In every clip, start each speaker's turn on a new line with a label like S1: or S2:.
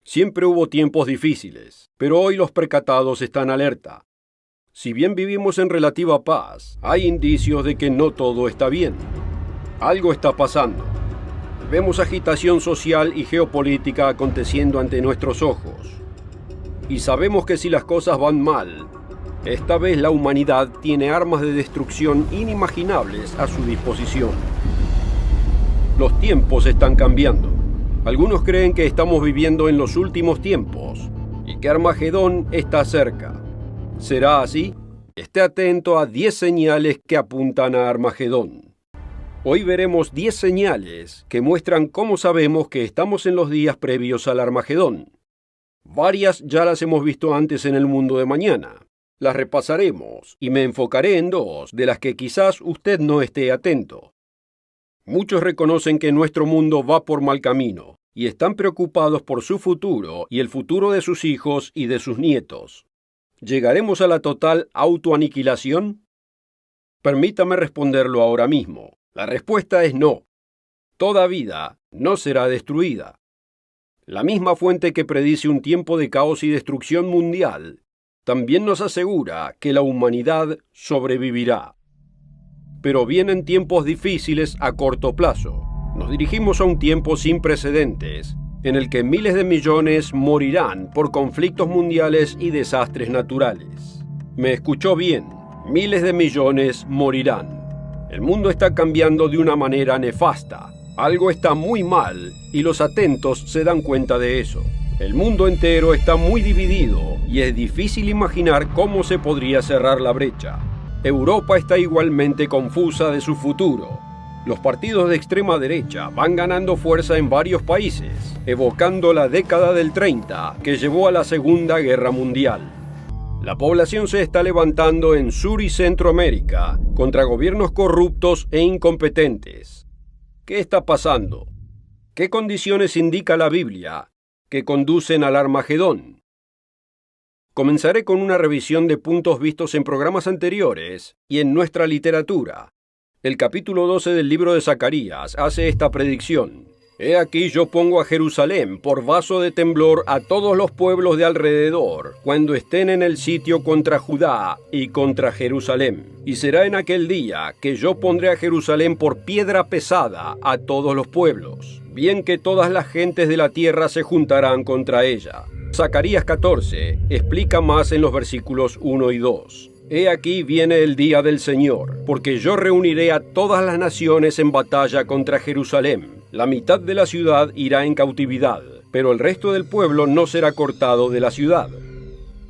S1: Siempre hubo tiempos difíciles, pero hoy los percatados están alerta. Si bien vivimos en relativa paz, hay indicios de que no todo está bien. Algo está pasando. Vemos agitación social y geopolítica aconteciendo ante nuestros ojos. Y sabemos que si las cosas van mal, esta vez la humanidad tiene armas de destrucción inimaginables a su disposición. Los tiempos están cambiando. Algunos creen que estamos viviendo en los últimos tiempos y que Armagedón está cerca. ¿Será así? Esté atento a 10 señales que apuntan a Armagedón. Hoy veremos 10 señales que muestran cómo sabemos que estamos en los días previos al Armagedón. Varias ya las hemos visto antes en el mundo de mañana. Las repasaremos y me enfocaré en 2 de las que quizás usted no esté atento. Muchos reconocen que nuestro mundo va por mal camino y están preocupados por su futuro y el futuro de sus hijos y de sus nietos. ¿Llegaremos a la total autoaniquilación? Permítame responderlo ahora mismo. La respuesta es no. Toda vida no será destruida. La misma fuente que predice un tiempo de caos y destrucción mundial también nos asegura que la humanidad sobrevivirá. Pero vienen tiempos difíciles a corto plazo. Nos dirigimos a un tiempo sin precedentes, en el que miles de millones morirán por conflictos mundiales y desastres naturales. Me escuchó bien, miles de millones morirán. El mundo está cambiando de una manera nefasta. Algo está muy mal y los atentos se dan cuenta de eso. El mundo entero está muy dividido y es difícil imaginar cómo se podría cerrar la brecha. Europa está igualmente confusa de su futuro. Los partidos de extrema derecha van ganando fuerza en varios países, evocando la década del 30 que llevó a la Segunda Guerra Mundial. La población se está levantando en Sur y Centroamérica contra gobiernos corruptos e incompetentes. ¿Qué está pasando? ¿Qué condiciones indica la Biblia que conducen al Armagedón? Comenzaré con una revisión de puntos vistos en programas anteriores y en nuestra literatura. El capítulo 12 del libro de Zacarías hace esta predicción. He aquí yo pongo a Jerusalén por vaso de temblor a todos los pueblos de alrededor, cuando estén en el sitio contra Judá y contra Jerusalén. Y será en aquel día que yo pondré a Jerusalén por piedra pesada a todos los pueblos, bien que todas las gentes de la tierra se juntarán contra ella. Zacarías 14 explica más en los versículos 1 y 2. He aquí viene el día del Señor, porque yo reuniré a todas las naciones en batalla contra Jerusalén. La mitad de la ciudad irá en cautividad, pero el resto del pueblo no será cortado de la ciudad.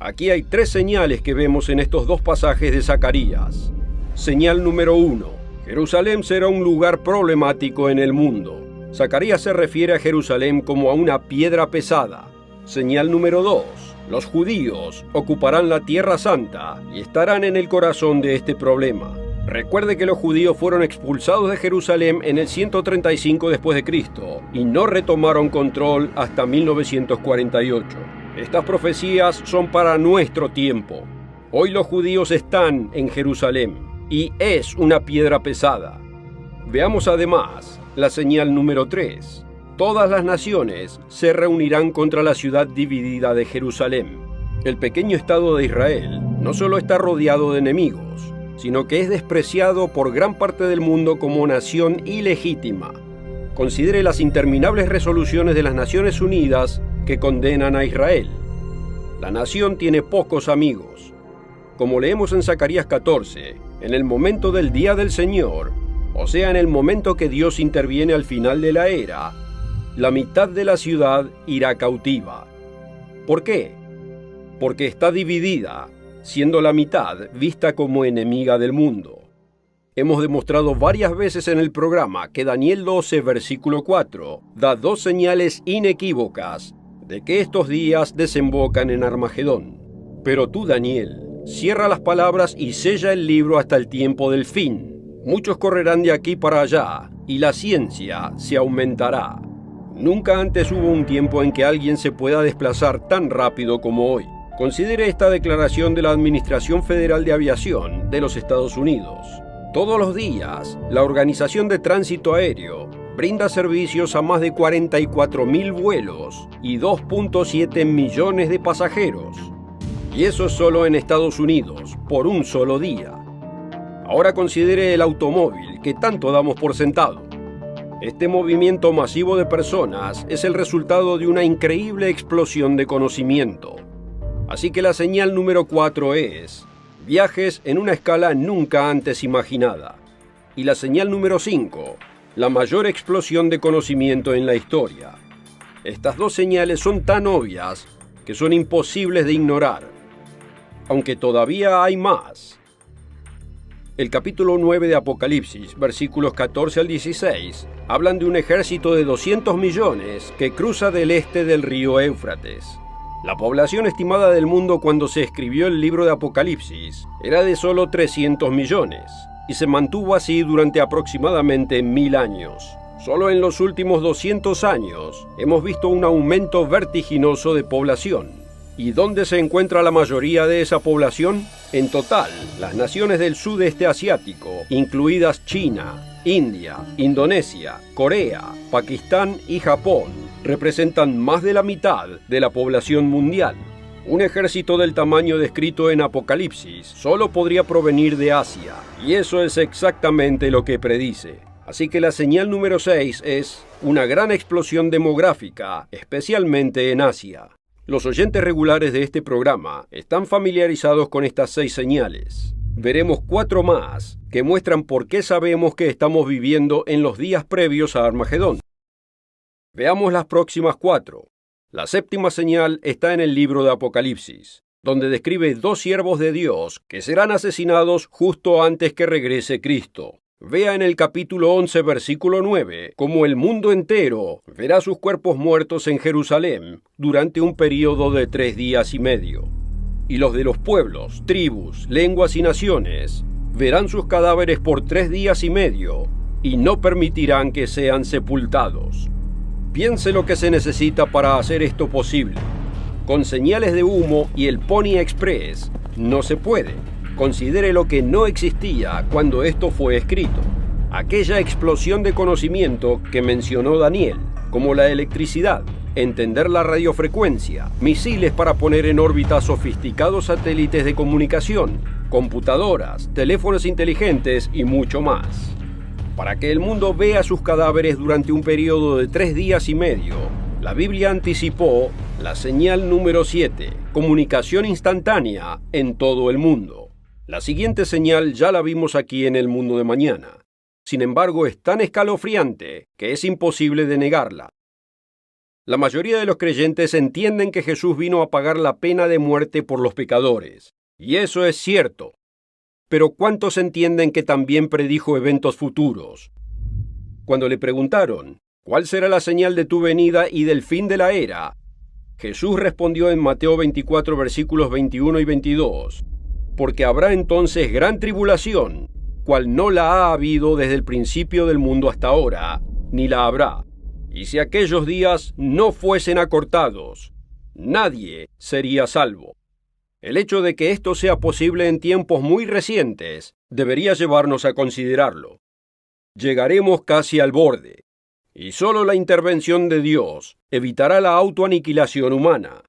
S1: Aquí hay 3 señales que vemos en estos 2 pasajes de Zacarías. Señal número 1. Jerusalén será un lugar problemático en el mundo. Zacarías se refiere a Jerusalén como a una piedra pesada. Señal número 2. Los judíos ocuparán la Tierra Santa y estarán en el corazón de este problema. Recuerde que los judíos fueron expulsados de Jerusalén en el 135 después de Cristo y no retomaron control hasta 1948. Estas profecías son para nuestro tiempo. Hoy los judíos están en Jerusalén y es una piedra pesada. Veamos además la señal número 3. Todas las naciones se reunirán contra la ciudad dividida de Jerusalén. El pequeño Estado de Israel no solo está rodeado de enemigos, sino que es despreciado por gran parte del mundo como nación ilegítima. Considere las interminables resoluciones de las Naciones Unidas que condenan a Israel. La nación tiene pocos amigos. Como leemos en Zacarías 14, en el momento del día del Señor, o sea, en el momento que Dios interviene al final de la era, la mitad de la ciudad irá cautiva. ¿Por qué? Porque está dividida, siendo la mitad vista como enemiga del mundo. Hemos demostrado varias veces en el programa que Daniel 12, versículo 4, da 2 señales inequívocas de que estos días desembocan en Armagedón. Pero tú, Daniel, cierra las palabras y sella el libro hasta el tiempo del fin. Muchos correrán de aquí para allá, y la ciencia se aumentará. Nunca antes hubo un tiempo en que alguien se pueda desplazar tan rápido como hoy. Considere esta declaración de la Administración Federal de Aviación de los Estados Unidos. Todos los días, la Organización de Tránsito Aéreo brinda servicios a más de 44.000 vuelos y 2.7 millones de pasajeros. Y eso solo en Estados Unidos, por un solo día. Ahora considere el automóvil que tanto damos por sentado. Este movimiento masivo de personas es el resultado de una increíble explosión de conocimiento. Así que la señal número 4 es viajes en una escala nunca antes imaginada. Y la señal número 5, la mayor explosión de conocimiento en la historia. Estas dos señales son tan obvias que son imposibles de ignorar, aunque todavía hay más. El capítulo 9 de Apocalipsis, versículos 14 al 16, hablan de un ejército de 200 millones que cruza del este del río Éufrates. La población estimada del mundo cuando se escribió el libro de Apocalipsis era de solo 300 millones, y se mantuvo así durante aproximadamente 1000 años. Solo en los últimos 200 años hemos visto un aumento vertiginoso de población. ¿Y dónde se encuentra la mayoría de esa población? En total, las naciones del sudeste asiático, incluidas China, India, Indonesia, Corea, Pakistán y Japón, representan más de la mitad de la población mundial. Un ejército del tamaño descrito en Apocalipsis solo podría provenir de Asia, y eso es exactamente lo que predice. Así que la señal número 6 es una gran explosión demográfica, especialmente en Asia. Los oyentes regulares de este programa están familiarizados con estas 6 señales. Veremos 4 más que muestran por qué sabemos que estamos viviendo en los días previos a Armagedón. Veamos las próximas 4. La 7ª señal está en el libro de Apocalipsis, donde describe 2 siervos de Dios que serán asesinados justo antes que regrese Cristo. Vea en el capítulo 11, versículo 9, cómo el mundo entero verá sus cuerpos muertos en Jerusalén durante un período de 3 días y medio. Y los de los pueblos, tribus, lenguas y naciones verán sus cadáveres por 3 días y medio y no permitirán que sean sepultados. Piense lo que se necesita para hacer esto posible. Con señales de humo y el Pony Express no se puede. Considere lo que no existía cuando esto fue escrito. Aquella explosión de conocimiento que mencionó Daniel, como la electricidad, entender la radiofrecuencia, misiles para poner en órbita sofisticados satélites de comunicación, computadoras, teléfonos inteligentes y mucho más. Para que el mundo vea sus cadáveres durante un periodo de 3 días y medio, la Biblia anticipó la señal número 7, comunicación instantánea en todo el mundo. La siguiente señal ya la vimos aquí en el mundo de mañana. Sin embargo, es tan escalofriante que es imposible de negarla. La mayoría de los creyentes entienden que Jesús vino a pagar la pena de muerte por los pecadores. Y eso es cierto. Pero ¿cuántos entienden que también predijo eventos futuros? Cuando le preguntaron, ¿cuál será la señal de tu venida y del fin de la era? Jesús respondió en Mateo 24, versículos 21 y 22. Porque habrá entonces gran tribulación, cual no la ha habido desde el principio del mundo hasta ahora, ni la habrá. Y si aquellos días no fuesen acortados, nadie sería salvo. El hecho de que esto sea posible en tiempos muy recientes debería llevarnos a considerarlo. Llegaremos casi al borde, y solo la intervención de Dios evitará la autoaniquilación humana.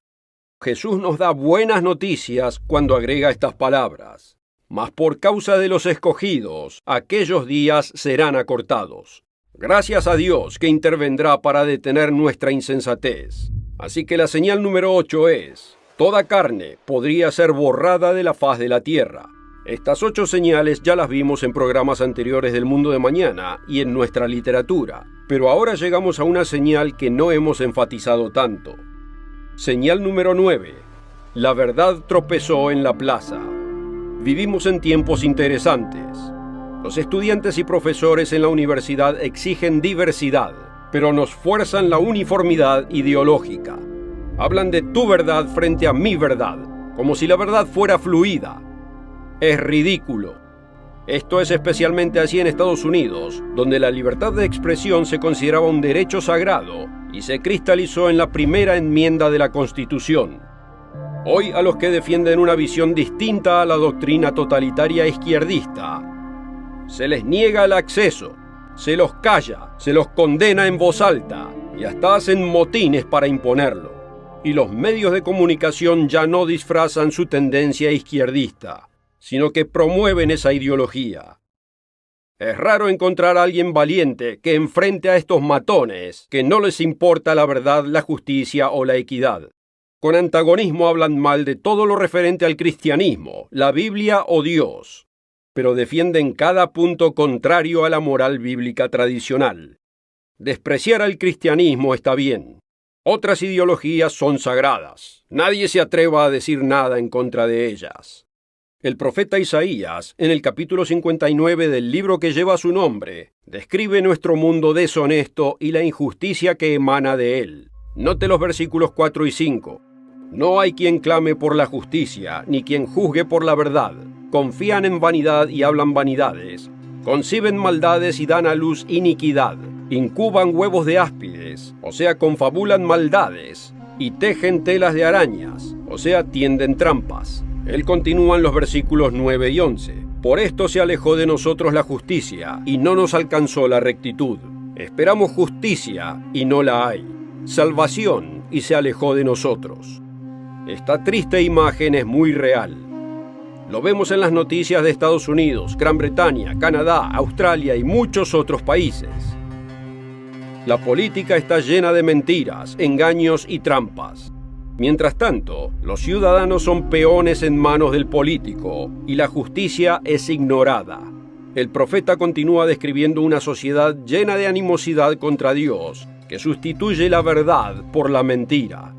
S1: Jesús nos da buenas noticias cuando agrega estas palabras. Mas por causa de los escogidos, aquellos días serán acortados. Gracias a Dios que intervendrá para detener nuestra insensatez. Así que la señal número 8 es: toda carne podría ser borrada de la faz de la tierra. Estas 8 señales ya las vimos en programas anteriores del Mundo de Mañana y en nuestra literatura, pero ahora llegamos a una señal que no hemos enfatizado tanto. Señal número 9. La verdad tropezó en la plaza. Vivimos en tiempos interesantes. Los estudiantes y profesores en la universidad exigen diversidad, pero nos fuerzan la uniformidad ideológica. Hablan de tu verdad frente a mi verdad, como si la verdad fuera fluida. Es ridículo. Esto es especialmente así en Estados Unidos, donde la libertad de expresión se consideraba un derecho sagrado y se cristalizó en la primera enmienda de la Constitución. Hoy a los que defienden una visión distinta a la doctrina totalitaria izquierdista, se les niega el acceso, se los calla, se los condena en voz alta y hasta hacen motines para imponerlo. Y los medios de comunicación ya no disfrazan su tendencia izquierdista, sino que promueven esa ideología. Es raro encontrar a alguien valiente que enfrente a estos matones que no les importa la verdad, la justicia o la equidad. Con antagonismo hablan mal de todo lo referente al cristianismo, la Biblia o Dios, pero defienden cada punto contrario a la moral bíblica tradicional. Despreciar al cristianismo está bien. Otras ideologías son sagradas. Nadie se atreva a decir nada en contra de ellas. El profeta Isaías, en el capítulo 59 del libro que lleva su nombre, describe nuestro mundo deshonesto y la injusticia que emana de él. Note los versículos 4 y 5. No hay quien clame por la justicia, ni quien juzgue por la verdad. Confían en vanidad y hablan vanidades. Conciben maldades y dan a luz iniquidad. Incuban huevos de áspides, o sea, confabulan maldades. Y tejen telas de arañas, o sea, tienden trampas. Él continúa en los versículos 9 y 11. Por esto se alejó de nosotros la justicia, y no nos alcanzó la rectitud. Esperamos justicia, y no la hay. Salvación, y se alejó de nosotros. Esta triste imagen es muy real. Lo vemos en las noticias de Estados Unidos, Gran Bretaña, Canadá, Australia y muchos otros países. La política está llena de mentiras, engaños y trampas. Mientras tanto, los ciudadanos son peones en manos del político y la justicia es ignorada. El profeta continúa describiendo una sociedad llena de animosidad contra Dios, que sustituye la verdad por la mentira.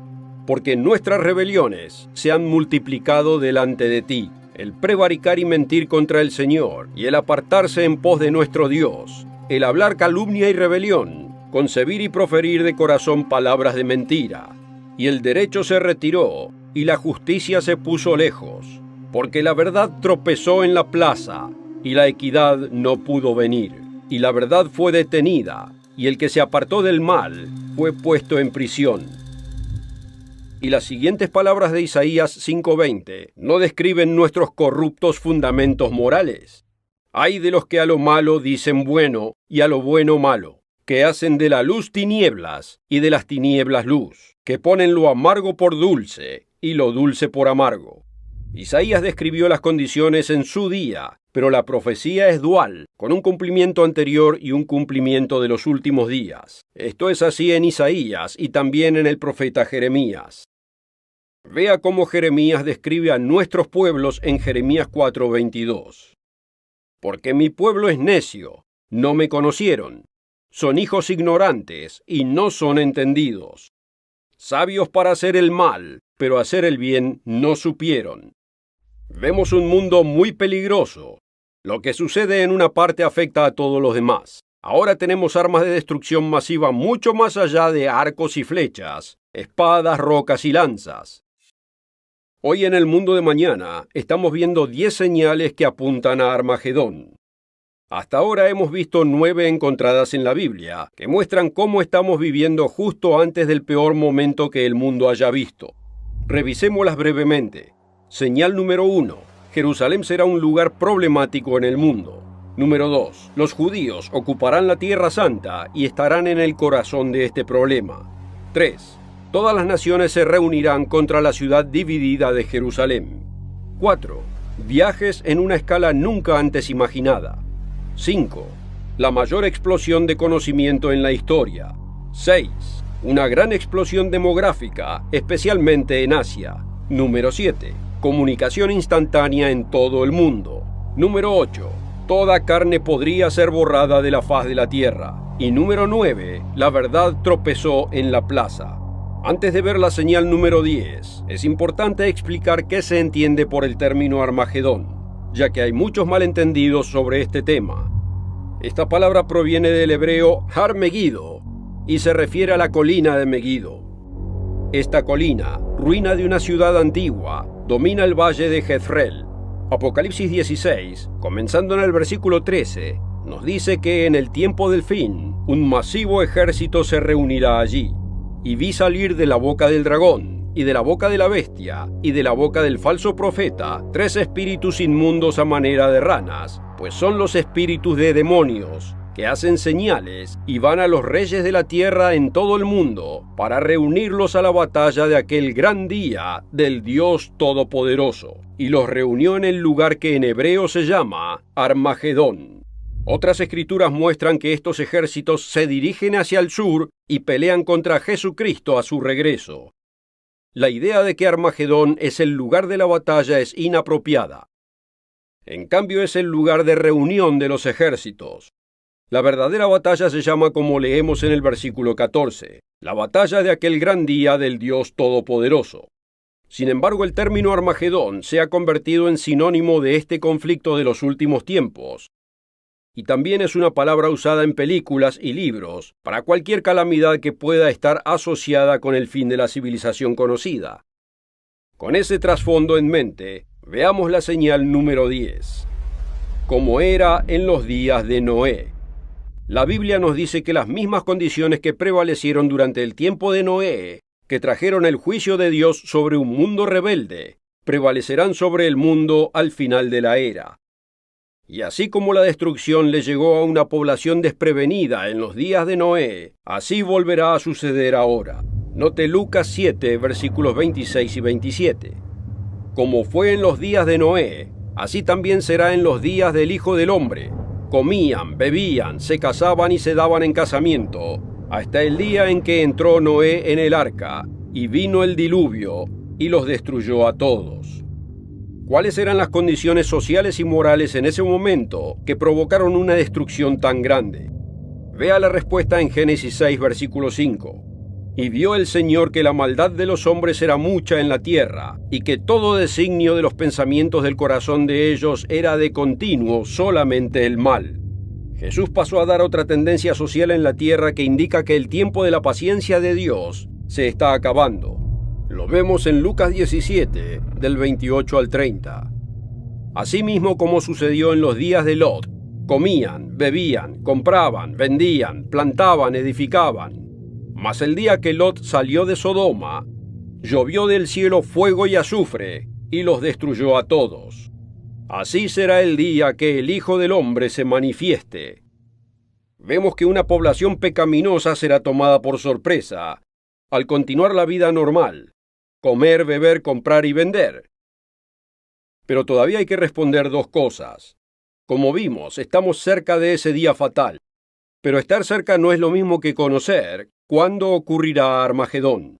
S1: Porque nuestras rebeliones se han multiplicado delante de ti. El prevaricar y mentir contra el Señor y el apartarse en pos de nuestro Dios. El hablar calumnia y rebelión, concebir y proferir de corazón palabras de mentira. Y el derecho se retiró, y la justicia se puso lejos, porque la verdad tropezó en la plaza, y la equidad no pudo venir, y la verdad fue detenida, y el que se apartó del mal fue puesto en prisión. Y las siguientes palabras de Isaías 5:20 no describen nuestros corruptos fundamentos morales. Ay de los que a lo malo dicen bueno, y a lo bueno malo, que hacen de la luz tinieblas, y de las tinieblas luz, que ponen lo amargo por dulce, y lo dulce por amargo. Isaías describió las condiciones en su día, pero la profecía es dual, con un cumplimiento anterior y un cumplimiento de los últimos días. Esto es así en Isaías y también en el profeta Jeremías. Vea cómo Jeremías describe a nuestros pueblos en Jeremías 4:22. Porque mi pueblo es necio, no me conocieron. Son hijos ignorantes y no son entendidos. Sabios para hacer el mal, pero hacer el bien no supieron. Vemos un mundo muy peligroso. Lo que sucede en una parte afecta a todos los demás. Ahora tenemos armas de destrucción masiva mucho más allá de arcos y flechas, espadas, rocas y lanzas. Hoy en el mundo de mañana estamos viendo 10 señales que apuntan a Armagedón. Hasta ahora hemos visto 9 encontradas en la Biblia, que muestran cómo estamos viviendo justo antes del peor momento que el mundo haya visto. Revisémoslas brevemente. Señal número 1. Jerusalén será un lugar problemático en el mundo. Número 2. Los judíos ocuparán la Tierra Santa y estarán en el corazón de este problema. 3. Todas las naciones se reunirán contra la ciudad dividida de Jerusalén. 4. Viajes en una escala nunca antes imaginada. 5. La mayor explosión de conocimiento en la historia. 6. Una gran explosión demográfica, especialmente en Asia. Número 7. Comunicación instantánea en todo el mundo. Número 8. Toda carne podría ser borrada de la faz de la tierra. Y número 9. La verdad tropezó en la plaza. Antes de ver la señal número 10, es importante explicar qué se entiende por el término Armagedón, ya que hay muchos malentendidos sobre este tema. Esta palabra proviene del hebreo Har Megiddo y se refiere a la colina de Megiddo. Esta colina, ruina de una ciudad antigua, domina el valle de Jezreel. Apocalipsis 16, comenzando en el versículo 13, nos dice que en el tiempo del fin, un masivo ejército se reunirá allí. Y vi salir de la boca del dragón, y de la boca de la bestia, y de la boca del falso profeta, 3 espíritus inmundos a manera de ranas, pues son los espíritus de demonios, que hacen señales y van a los reyes de la tierra en todo el mundo para reunirlos a la batalla de aquel gran día del Dios Todopoderoso. Y los reunió en el lugar que en hebreo se llama Armagedón. Otras escrituras muestran que estos ejércitos se dirigen hacia el sur y pelean contra Jesucristo a su regreso. La idea de que Armagedón es el lugar de la batalla es inapropiada. En cambio, es el lugar de reunión de los ejércitos. La verdadera batalla se llama, como leemos en el versículo 14, la batalla de aquel gran día del Dios Todopoderoso. Sin embargo, el término Armagedón se ha convertido en sinónimo de este conflicto de los últimos tiempos, y también es una palabra usada en películas y libros para cualquier calamidad que pueda estar asociada con el fin de la civilización conocida. Con ese trasfondo en mente, veamos la señal número 10. Como era en los días de Noé. La Biblia nos dice que las mismas condiciones que prevalecieron durante el tiempo de Noé, que trajeron el juicio de Dios sobre un mundo rebelde, prevalecerán sobre el mundo al final de la era. Y así como la destrucción le llegó a una población desprevenida en los días de Noé, así volverá a suceder ahora. Note Lucas 7, versículos 26 y 27. Como fue en los días de Noé, así también será en los días del Hijo del Hombre. Comían, bebían, se casaban y se daban en casamiento, hasta el día en que entró Noé en el arca, y vino el diluvio, y los destruyó a todos. ¿Cuáles eran las condiciones sociales y morales en ese momento que provocaron una destrucción tan grande? Vea la respuesta en Génesis 6, versículo 5. Y vio el Señor que la maldad de los hombres era mucha en la tierra, y que todo designio de los pensamientos del corazón de ellos era de continuo solamente el mal. Jesús pasó a dar otra tendencia social en la tierra que indica que el tiempo de la paciencia de Dios se está acabando. Lo vemos en Lucas 17, del 28 al 30. Asimismo, como sucedió en los días de Lot, comían, bebían, compraban, vendían, plantaban, edificaban. Mas el día que Lot salió de Sodoma, llovió del cielo fuego y azufre, y los destruyó a todos. Así será el día que el Hijo del Hombre se manifieste. Vemos que una población pecaminosa será tomada por sorpresa, al continuar la vida normal, comer, beber, comprar y vender. Pero todavía hay que responder dos cosas. Como vimos, estamos cerca de ese día fatal. Pero estar cerca no es lo mismo que conocer cuándo ocurrirá Armagedón.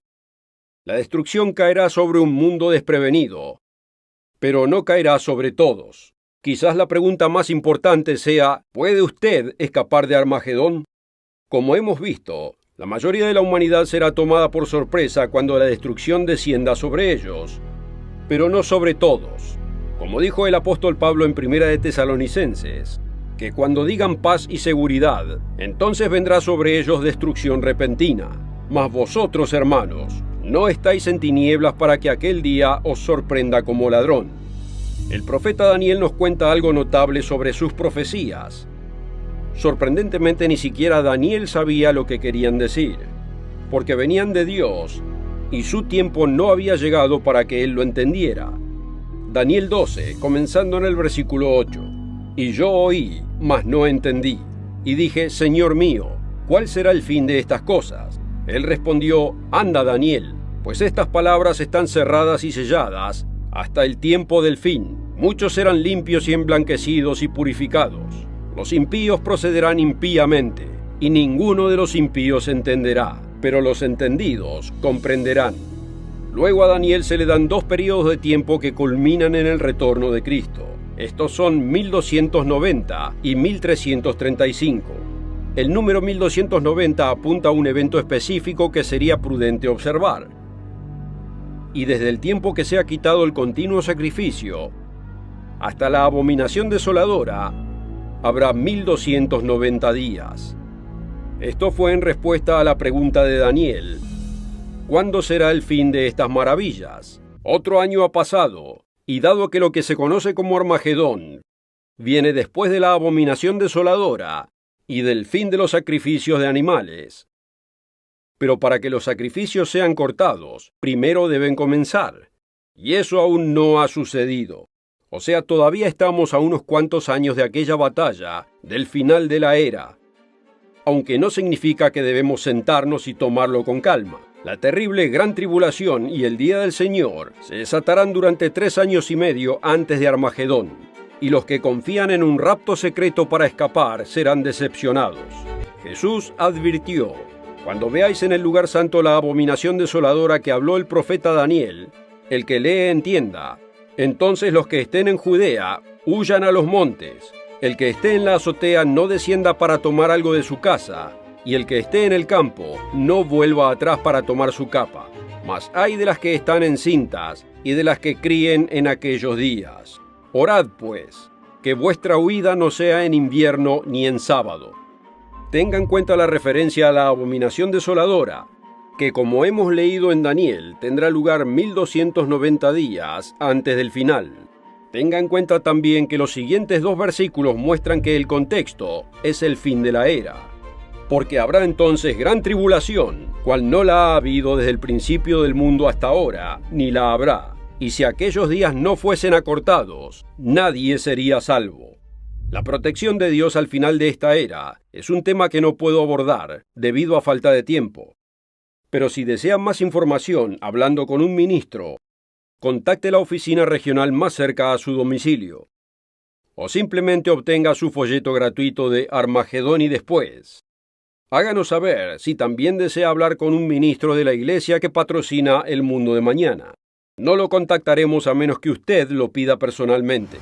S1: La destrucción caerá sobre un mundo desprevenido, pero no caerá sobre todos. Quizás la pregunta más importante sea, ¿puede usted escapar de Armagedón? Como hemos visto, la mayoría de la humanidad será tomada por sorpresa cuando la destrucción descienda sobre ellos, pero no sobre todos. Como dijo el apóstol Pablo en Primera de Tesalonicenses, que cuando digan paz y seguridad, entonces vendrá sobre ellos destrucción repentina. Mas vosotros, hermanos, no estáis en tinieblas para que aquel día os sorprenda como ladrón. El profeta Daniel nos cuenta algo notable sobre sus profecías. Sorprendentemente, ni siquiera Daniel sabía lo que querían decir, porque venían de Dios, y su tiempo no había llegado para que él lo entendiera. Daniel 12, comenzando en el versículo 8. Y yo oí, mas no entendí, y dije, Señor mío, ¿cuál será el fin de estas cosas? Él respondió, anda, Daniel, pues estas palabras están cerradas y selladas hasta el tiempo del fin. Muchos serán limpios y emblanquecidos y purificados. Los impíos procederán impíamente, y ninguno de los impíos entenderá, pero los entendidos comprenderán. Luego a Daniel se le dan 2 períodos de tiempo que culminan en el retorno de Cristo. Estos son 1290 y 1335. El número 1290 apunta a un evento específico que sería prudente observar. Y desde el tiempo que se ha quitado el continuo sacrificio hasta la abominación desoladora, habrá 1290 días. Esto fue en respuesta a la pregunta de Daniel: ¿cuándo será el fin de estas maravillas? Otro año ha pasado, y dado que lo que se conoce como Armagedón viene después de la abominación desoladora y del fin de los sacrificios de animales. Pero para que los sacrificios sean cortados, primero deben comenzar, y eso aún no ha sucedido. O sea, todavía estamos a unos cuantos años de aquella batalla, del final de la era, aunque no significa que debemos sentarnos y tomarlo con calma. La terrible gran tribulación y el día del Señor se desatarán durante 3 años y medio antes de Armagedón, y los que confían en un rapto secreto para escapar serán decepcionados. Jesús advirtió: cuando veáis en el lugar santo la abominación desoladora que habló el profeta Daniel, el que lee entienda. Entonces los que estén en Judea huyan a los montes. El que esté en la azotea no descienda para tomar algo de su casa, y el que esté en el campo no vuelva atrás para tomar su capa. Mas ay de las que están encintas y de las que críen en aquellos días. Orad, pues, que vuestra huida no sea en invierno ni en sábado. Tenga en cuenta la referencia a la abominación desoladora, que como hemos leído en Daniel, tendrá lugar 1290 días antes del final. Tenga en cuenta también que los siguientes 2 versículos muestran que el contexto es el fin de la era. Porque habrá entonces gran tribulación, cual no la ha habido desde el principio del mundo hasta ahora, ni la habrá. Y si aquellos días no fuesen acortados, nadie sería salvo. La protección de Dios al final de esta era es un tema que no puedo abordar debido a falta de tiempo. Pero si desean más información hablando con un ministro, contacte la oficina regional más cerca a su domicilio. O simplemente obtenga su folleto gratuito de Armagedón y después. Háganos saber si también desea hablar con un ministro de la iglesia que patrocina El Mundo de Mañana. No lo contactaremos a menos que usted lo pida personalmente.